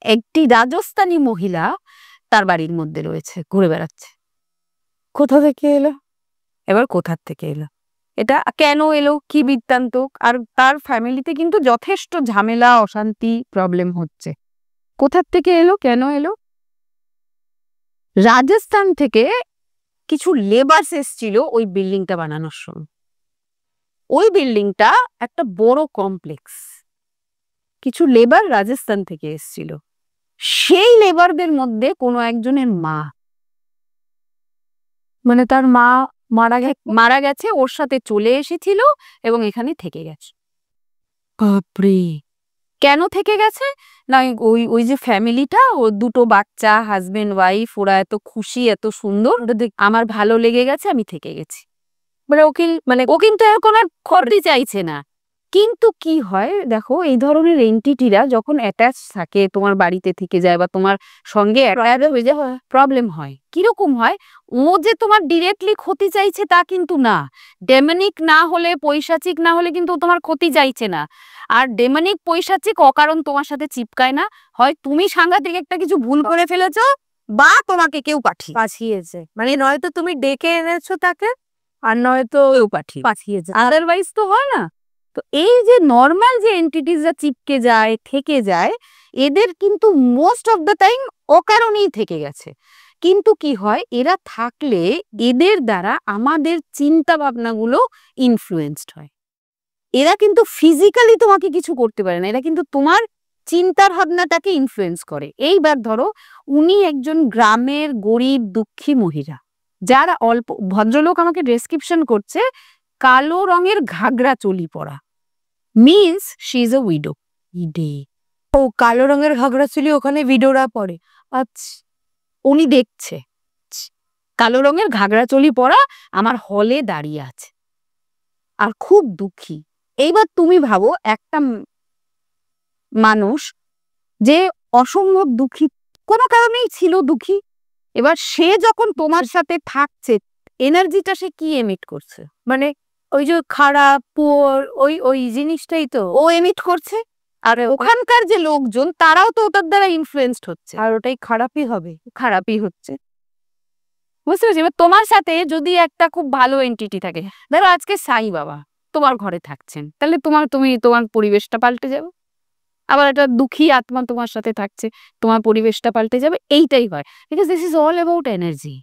একটি রাজস্থানী মহিলা তার বাড়ির মধ্যে রয়েছে, ঘুরে বেড়াচ্ছে। কোথা থেকে এলো? এবার কোথার থেকে এলো, এটা কেন এলো, কি বৃত্তান্ত? আর তার ফ্যামিলিতে কিন্তু যথেষ্ট ঝামেলা, অশান্তি, প্রবলেম হচ্ছে। কোথার থেকে এলো, কেন এলো? রাজস্থান থেকে কিছু লেবার্স এসছিল ওই বিল্ডিংটা বানানোর সময়। ওই বিল্ডিংটা একটা বড় কমপ্লেক্স, কিছু লেবার রাজস্থান থেকে এসছিল। সেই লেবারদের মধ্যে কোনো একজনের মা, মানে তার মা মারা গেছে, ওর সাথে চলে এসেছিল এবং এখানে থেকে গেছে। বাপরে! কেন থেকে গেছে না, ওই ওই যে ফ্যামিলিটা, ও দুটো বাচ্চা, হাজবেন্ড ওয়াইফ, ওরা এত খুশি, এত সুন্দর, আমার ভালো লেগে গেছে, আমি থেকে গেছি। মানে ও কিন্তু এখন আর করতে চাইছে না। কিন্তু কি হয় দেখো, এই ধরনের এন্টিটিরা যখন অ্যাটাচ থাকে, তোমার বাড়িতে থেকে যায় বা তোমার সঙ্গে হয়ে যায়, প্রবলেম হয়। কিরকম হয়, ও যে তোমার ডিরেক্টলি ক্ষতি চাইছে তা কিন্তু না। ডেমনিক না হলে, পৈশাচিক না হলে কিন্তু তোমার ক্ষতি চাইছে না। আর ডেমনিক পৈশাচিক অকারণ তোমার সাথে চিপকায় না, হয় তুমি সাংঘাতিক একটা কিছু ভুল করে ফেলেছো বা তোমাকে কেউ পাঠিয়েছে, মানে নয়তো তুমি ডেকে এনেছো তাকে, আর নয়তো পাঠিয়েছে, আদারওয়াইজ তো হয় না। তো এই যে নর্মাল যে এন্টিটিসরা চিপকে যায়, থেকে যায়, এদের কিন্তু মোস্ট অফ দ্য টাইম অকারণেই থেকে গেছে। কিন্তু কি হয়, এরা থাকলে এদের দ্বারা আমাদের চিন্তা ভাবনাগুলো ইনফ্লুয়েন্সড হয়। এরা কিন্তু ফিজিক্যালি তোমাকে কিছু করতে পারে না, এরা কিন্তু তোমার চিন্তার ভাবনাটাকে ইনফ্লুয়েন্স করে। এইবার ধরো, উনি একজন গ্রামের গরিব দুঃখী মহিলা, যারা অল্প, ভদ্রলোক আমাকে ডেসক্রিপশন করছে কালো রঙের ঘাগরা চলি পরা, means she is a widow. ও কালো রঙের ঘাগরা চলি ওখানে উইডোরা পরে? আচ্ছা, উনি দেখছে কালো রঙের ঘাগরা চলি পরা আমার হলে দাঁড়িয়ে আছে আর খুব দুঃখী। এইবার তুমি ভাবো, একটা মানুষ যে অসম্ভব দুঃখী, কোনো কারণেই ছিল দুঃখী, এবার সে যখন তোমার সাথে থাকছে, এনার্জিটা সে কি এমিট করছে, মানে ওই যে খারাপ, পুয়ার, ওই ওই জিনিসটাই তো ও এমিট করছে। আর ওখানকার যে লোকজন, তারাও তো ওটার দ্বারা ইনফ্লুয়েন্সড হচ্ছে, আর ওটাই খারাপই হবে, খারাপই হচ্ছে। বুঝতে পারছি। এবার তোমার সাথে যদি একটা খুব ভালো এন্টিটি থাকে, ধরো আজকে সাই বাবা তোমার ঘরে থাকছেন, তাহলে তোমার পরিবেশটা পাল্টে যাবে। আবার একটা দুঃখী আত্মা তোমার সাথে থাকছে, তোমার পরিবেশটা পাল্টে যাবে। এইটাই হয়, because this is all about energy.